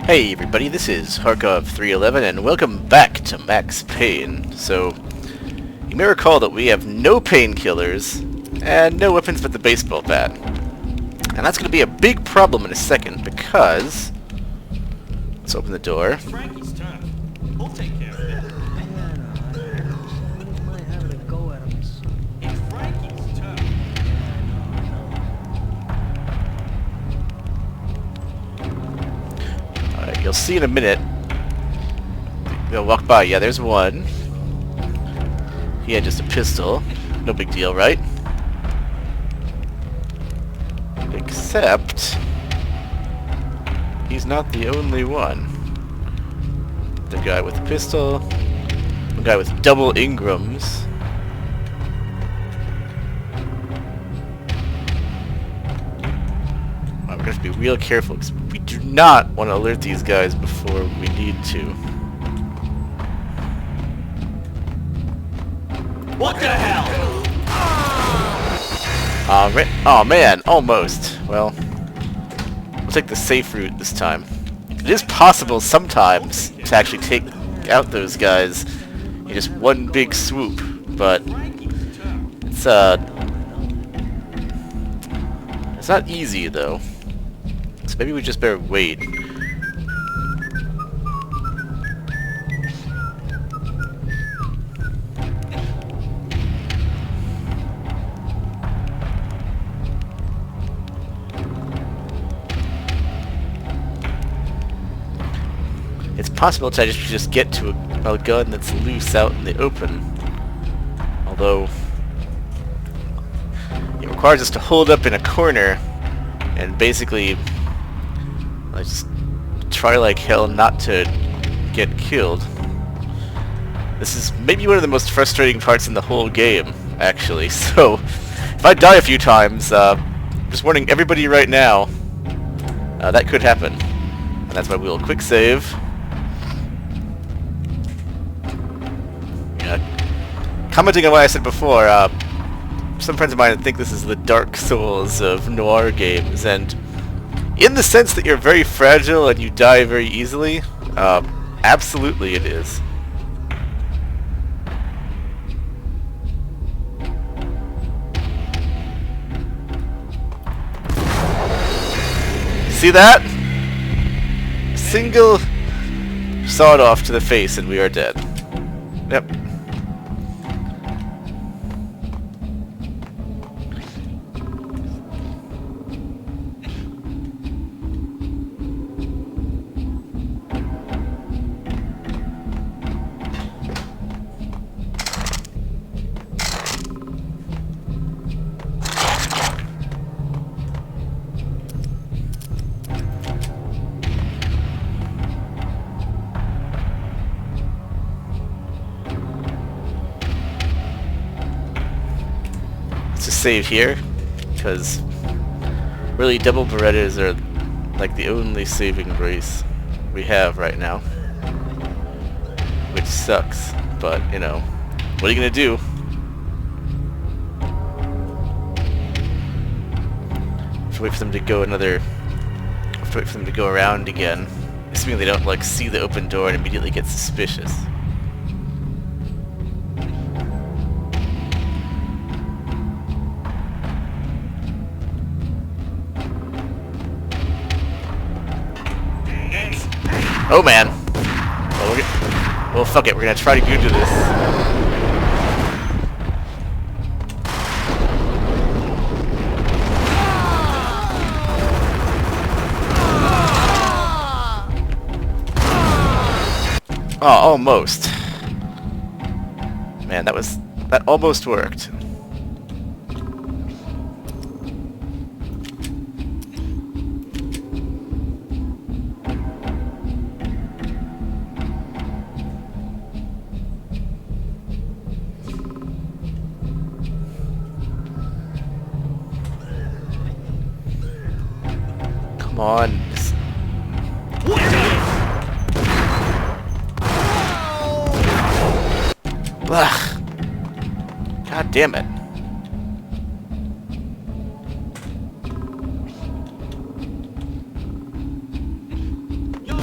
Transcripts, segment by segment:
Hey everybody, this is Harkov311 and welcome back to Max Payne. So, you may recall that we have no painkillers and no weapons but the baseball bat. And that's going to be a big problem in a second because... Let's open the door. Frankie's tough. We'll take care of it. Might have a go at him. Hey, Frankie's tough. Alright, you'll see in a minute. They'll walk by. Yeah, there's one. He had just a pistol. No big deal, right? Except... he's not the only one. The guy with the pistol. The guy with double Ingrams. We're going to have to be real careful because we do not want to alert these guys before we need to. What the hell? Oh man, almost. Well, we'll take the safe route this time. It is possible sometimes to actually take out those guys in just one big swoop, but it's not easy though. So maybe we just better wait. It's possible to just get to a gun that's loose out in the open. Although, it requires us to hold up in a corner and basically just try like hell not to get killed. This is maybe one of the most frustrating parts in the whole game, actually. So, if I die a few times, just warning everybody right now, that could happen. And that's why we'll quick save. Commenting on what I said before, some friends of mine think this is the Dark Souls of noir games, and in the sense that you're very fragile and you die very easily, absolutely it is. See that? Single sawed off to the face and we are dead. Yep. To save here, because really double Berettas are like the only saving grace we have right now, which sucks, but you know, what are you gonna do? Have to wait for them to go have to wait for them to go around again, assuming they don't like see the open door and immediately get suspicious. Oh man! Well, fuck it, we're gonna try to do this. Oh, almost. Man, that almost worked. Come on. Ugh. God damn it. Yo,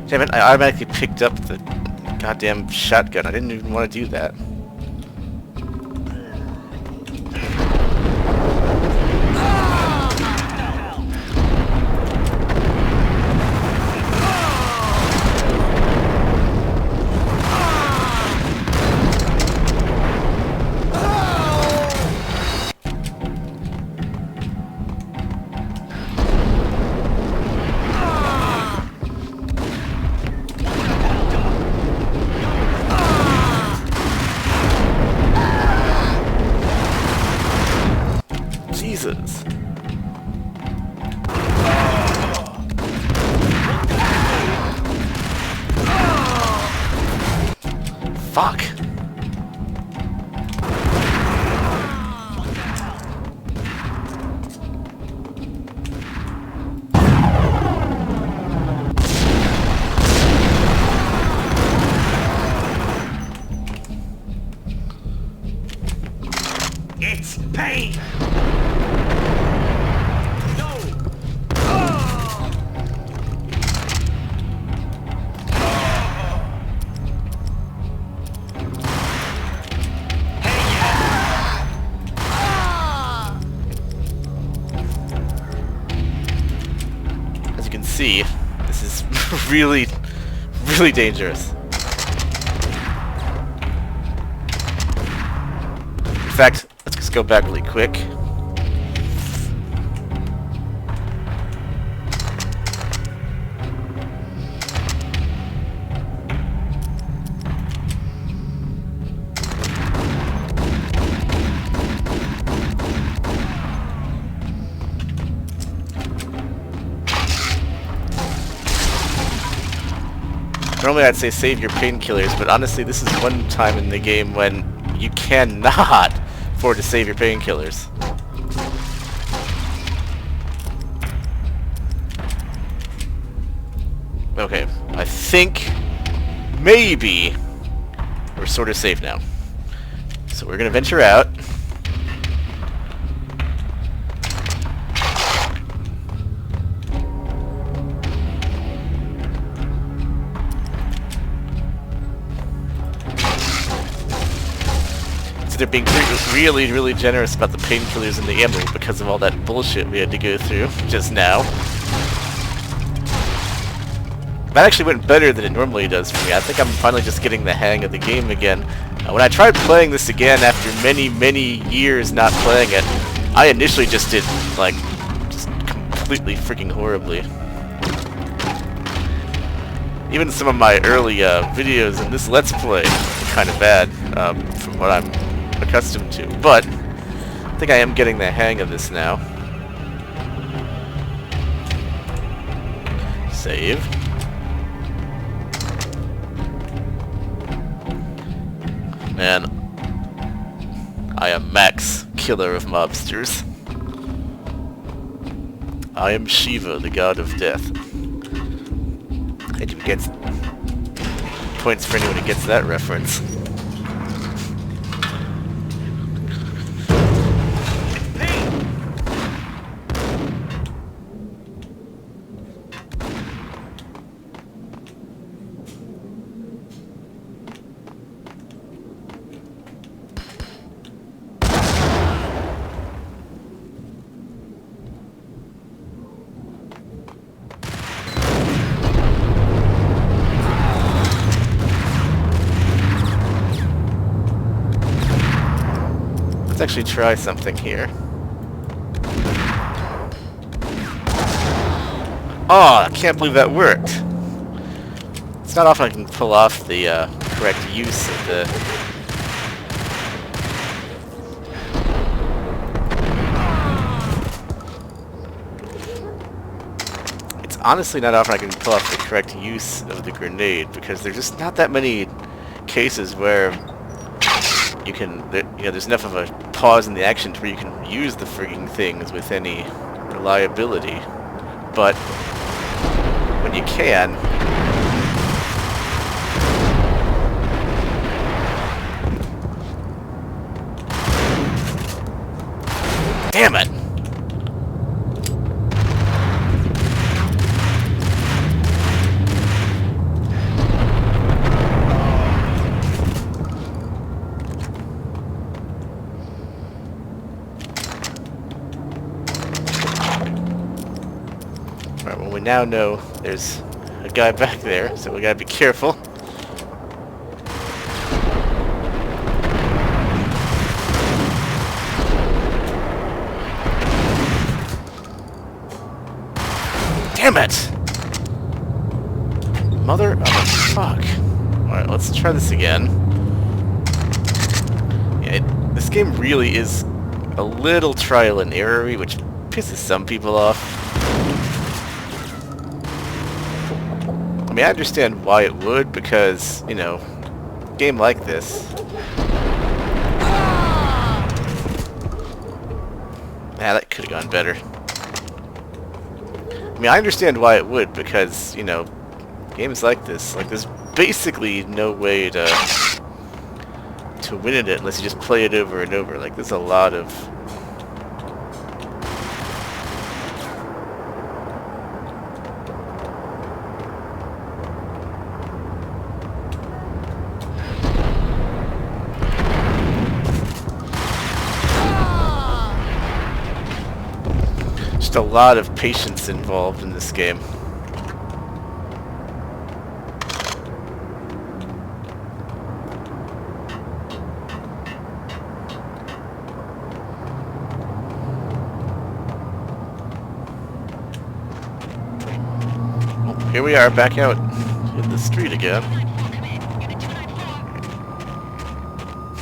Damn it, I automatically picked up the goddamn shotgun. I didn't even want to do that. Jesus. Fuck. It's Payne! No! As you can see, this is really, really dangerous. In fact, let's just go back really quick. Normally I'd say save your painkillers, but honestly this is one time in the game when you cannot afford to save your painkillers. Okay, I think maybe we're sort of safe now. So we're gonna venture out. They're being really, really generous about the painkillers and the ammo because of all that bullshit we had to go through just now. That actually went better than it normally does for me. I think I'm finally just getting the hang of the game again. When I tried playing this again after many, many years not playing it, I initially just did, like, just completely freaking horribly. Even some of my early videos in this Let's Play were kind of bad from what I'm accustomed to, but I think I am getting the hang of this now. Save. Man, I am Max, killer of mobsters. I am Shiva, the god of death. And you get points for anyone who gets that reference. Let's actually try something here. Oh, I can't believe that worked. It's not often I can pull off the correct use of the... It's honestly not often I can pull off the correct use of the grenade, because there's just not that many cases where you can, you know, there's enough of a pause in the action to where you can use the frigging things with any reliability. But when you can, damn it! Alright, well we now know there's a guy back there, so we gotta be careful. Damn it! Mother of a fuck. Alright, let's try this again. Yeah, this game really is a little trial and error-y, which pisses some people off. I mean, I understand why it would, because, you know, a game like this... Yeah, that could have gone better. I mean, I understand why it would, because, you know, games like this, there's basically no way to win at it unless you just play it over and over. Like, there's a lot of... just a lot of patience involved in this game. Here we are, back out in the street again.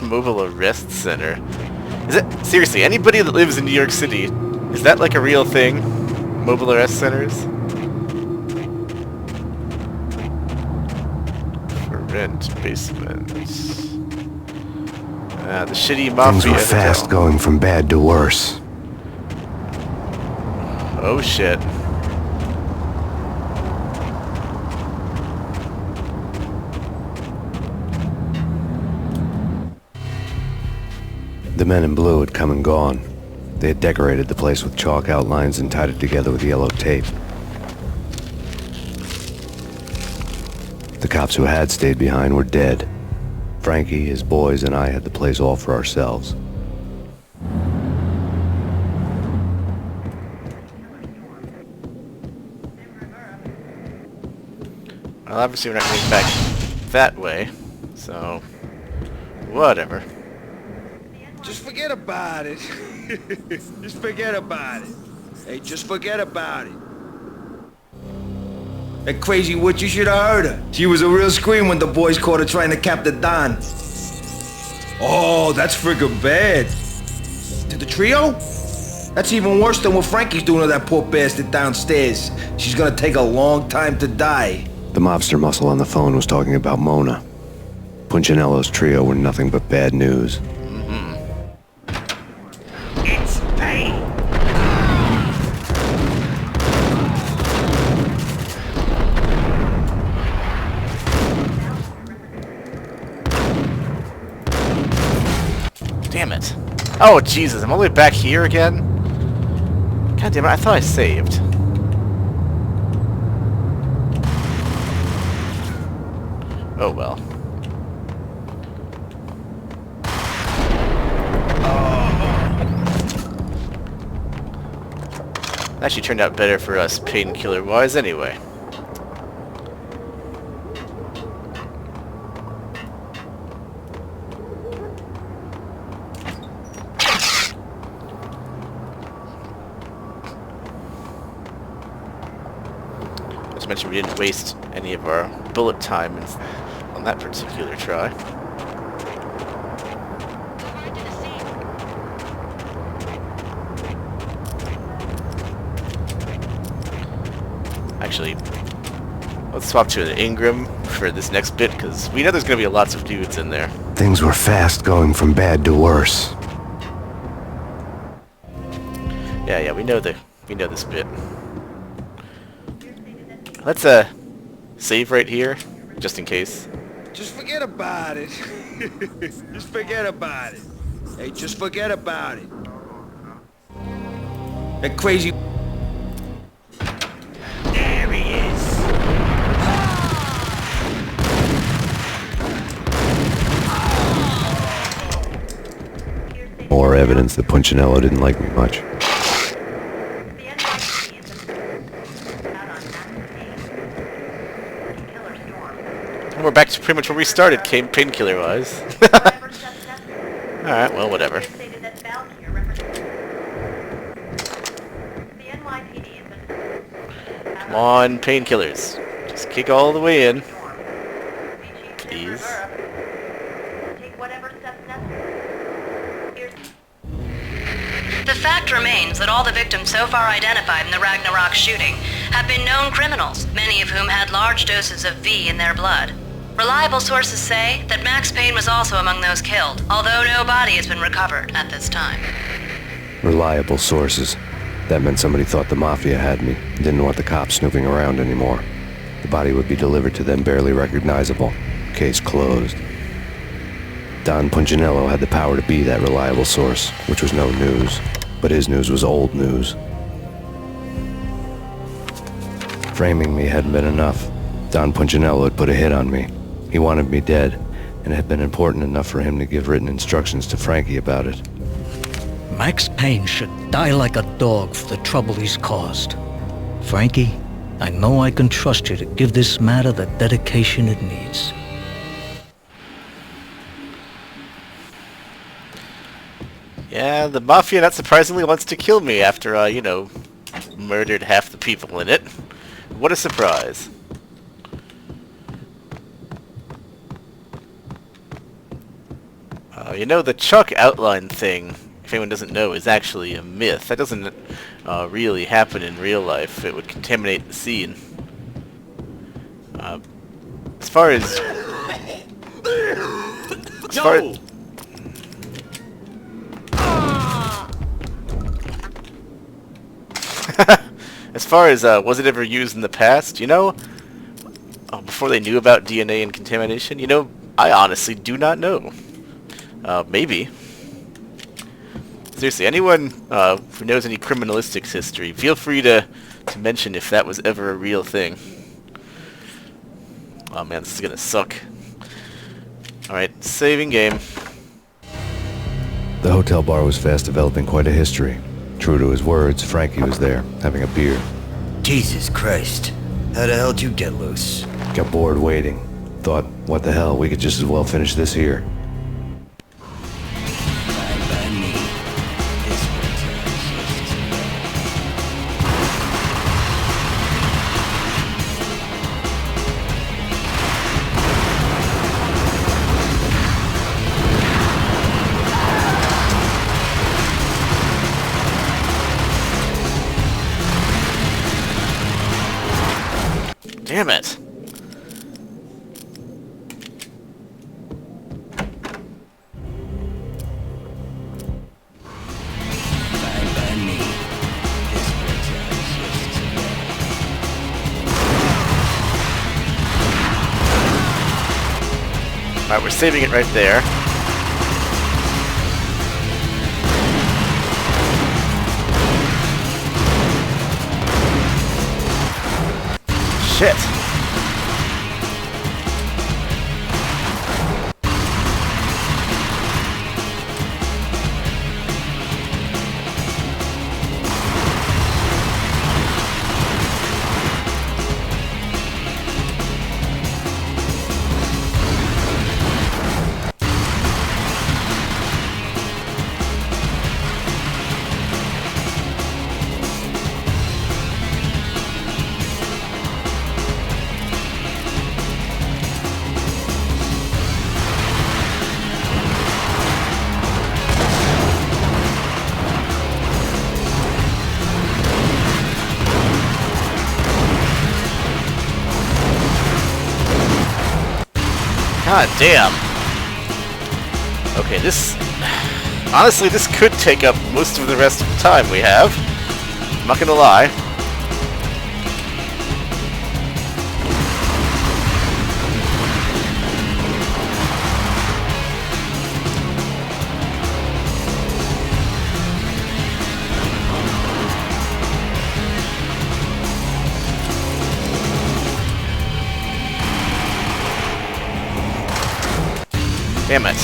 Mobile Arrest Center. Is it seriously anybody that lives in New York City? Is that like a real thing? Mobile arrest centers? For rent basement. The shitty mafia. Things were fast going from bad to worse. Oh shit. The men in blue had come and gone. They had decorated the place with chalk outlines and tied it together with yellow tape. The cops who had stayed behind were dead. Frankie, his boys, and I had the place all for ourselves. Well, obviously we're not going back that way, so... whatever. Just forget about it. Just forget about it. Hey, just forget about it. That crazy witch, you should have heard her. She was a real scream when the boys caught her trying to cap the Don. Oh, that's friggin' bad. To the trio? That's even worse than what Frankie's doing to that poor bastard downstairs. She's gonna take a long time to die. The mobster muscle on the phone was talking about Mona. Punchinello's trio were nothing but bad news. It's Payne. Damn it. Oh, Jesus, I'm all the way back here again? God damn it, I thought I saved. Oh well. Actually turned out better for us painkiller-wise anyway. As mentioned, we didn't waste any of our bullet time on that particular try. Actually, let's swap to an Ingram for this next bit, because we know there's going to be lots of dudes in there. Things were fast going from bad to worse. Yeah, we know this bit. Let's save right here, just in case. Just forget about it. Just forget about it. Hey, just forget about it. That crazy... There he is. More evidence that Punchinello didn't like me much. we're back to pretty much where we started, painkiller-wise. Alright, well, whatever. Come on, painkillers. Just kick all the way in. Please. The fact remains that all the victims so far identified in the Ragnarok shooting have been known criminals, many of whom had large doses of V in their blood. Reliable sources say that Max Payne was also among those killed, although no body has been recovered at this time. Reliable sources. That meant somebody thought the mafia had me, didn't want the cops snooping around anymore. The body would be delivered to them barely recognizable. Case closed. Don Punchinello had the power to be that reliable source, which was no news. But his news was old news. Framing me hadn't been enough. Don Punchinello had put a hit on me. He wanted me dead, and it had been important enough for him to give written instructions to Frankie about it. Max Payne should die like a dog for the trouble he's caused. Frankie, I know I can trust you to give this matter the dedication it needs. Yeah, the Mafia, not surprisingly, wants to kill me after, you know, murdered half the people in it. What a surprise. You know, the chalk outline thing, if anyone doesn't know, is actually a myth. That doesn't really happen in real life. It would contaminate the scene. As far as... As far as, was it ever used in the past, you know? Before they knew about DNA and contamination, you know, I honestly do not know. Maybe. Seriously, anyone who knows any criminalistics history, feel free to mention if that was ever a real thing. Oh man, this is gonna suck. Alright, saving game. The hotel bar was fast developing quite a history. True to his words, Frankie was there, having a beer. Jesus Christ. How the hell did you get loose? Got bored waiting. Thought, what the hell, we could just as well finish this here. Damn it. Alright, we're saving it right there. Shit. God damn. Okay, this... Honestly, this could take up most of the rest of the time we have. I'm not gonna lie. Damn it.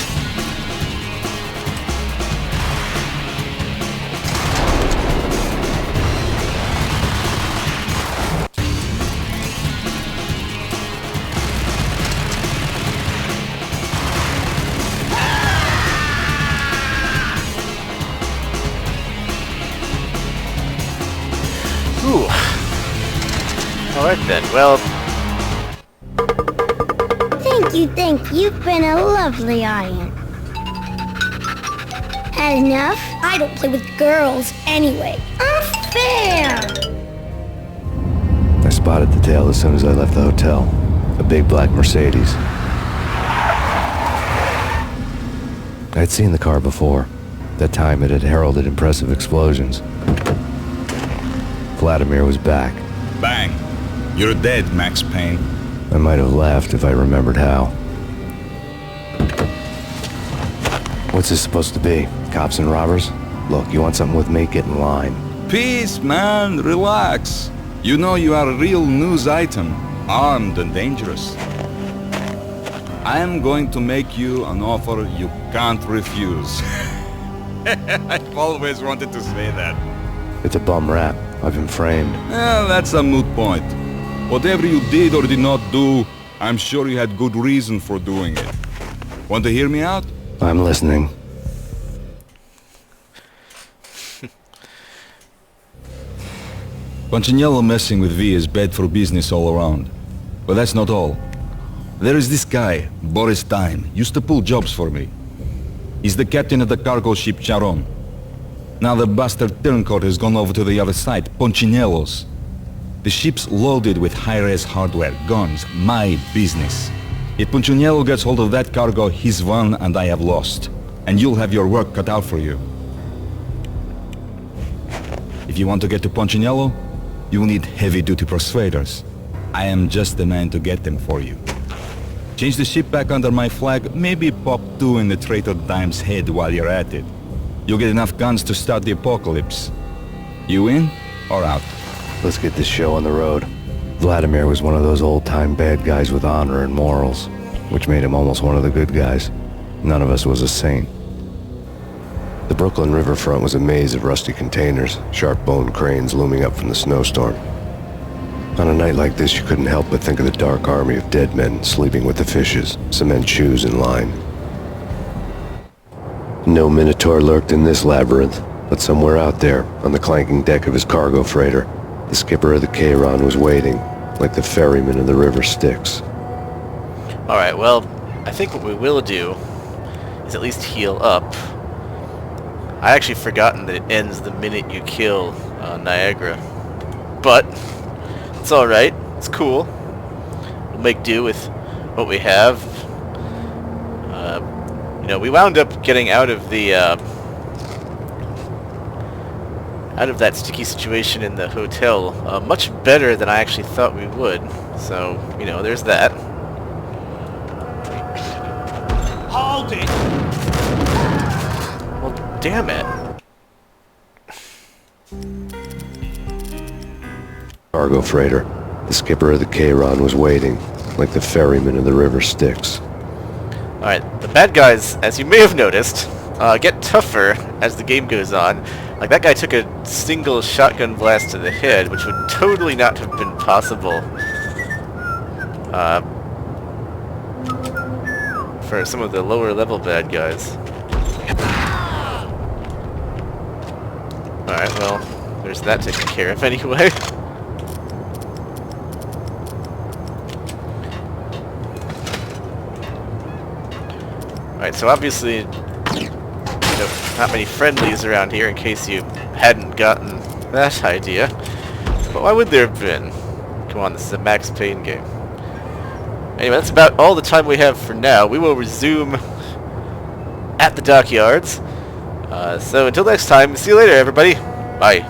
Ooh. Alright then, well... Thank you. You've been a lovely audience. Had enough? I don't play with girls anyway. Unfair! I spotted the tail as soon as I left the hotel. A big black Mercedes. I'd seen the car before. That time it had heralded impressive explosions. Vladimir was back. Bang! You're dead, Max Payne. I might have laughed if I remembered how. What's this supposed to be? Cops and robbers? Look, you want something with me? Get in line. Peace, man. Relax. You know you are a real news item. Armed and dangerous. I am going to make you an offer you can't refuse. I've always wanted to say that. It's a bum rap. I've been framed. Well, that's a moot point. Whatever you did or did not do, I'm sure you had good reason for doing it. Want to hear me out? I'm listening. Punchinello messing with V is bad for business all around. But that's not all. There is this guy, Boris Time, used to pull jobs for me. He's the captain of the cargo ship Charon. Now the bastard turncoat has gone over to the other side, Punchinello's. The ship's loaded with high-res hardware, guns, my business. If Punchinello gets hold of that cargo, he's won and I have lost. And you'll have your work cut out for you. If you want to get to Punchinello, you'll need heavy-duty persuaders. I am just the man to get them for you. Change the ship back under my flag, maybe pop 2 in the traitor Dime's head while you're at it. You'll get enough guns to start the apocalypse. You in or out? Let's get this show on the road. Vladimir was one of those old-time bad guys with honor and morals, which made him almost one of the good guys. None of us was a saint. The Brooklyn riverfront was a maze of rusty containers, sharp-boned cranes looming up from the snowstorm. On a night like this, you couldn't help but think of the dark army of dead men sleeping with the fishes, cement shoes in line. No Minotaur lurked in this labyrinth, but somewhere out there, on the clanking deck of his cargo freighter, the skipper of the Chiron was waiting, like the ferryman of the river Styx. Alright, well, I think what we will do is at least heal up. I actually forgotten that it ends the minute you kill Niagara. But it's alright. It's cool. We'll make do with what we have. You know, we wound up getting out of the out of that sticky situation in the hotel much better than I actually thought we would. So, you know, there's that. Hold it! Well, damn it. Cargo freighter. The skipper of the Chiron was waiting, like the ferryman of the river Styx. Alright, the bad guys, as you may have noticed, get tougher as the game goes on. Like, that guy took a single shotgun blast to the head, which would totally not have been possible for some of the lower level bad guys. Alright, well, there's that taken care of anyway. Alright, so obviously, you know, not many friendlies around here in case you hadn't gotten that idea. But why would there have been? Come on, this is a Max Payne game. Anyway, that's about all the time we have for now. We will resume at the dockyards. So until next time, see you later, everybody. Bye.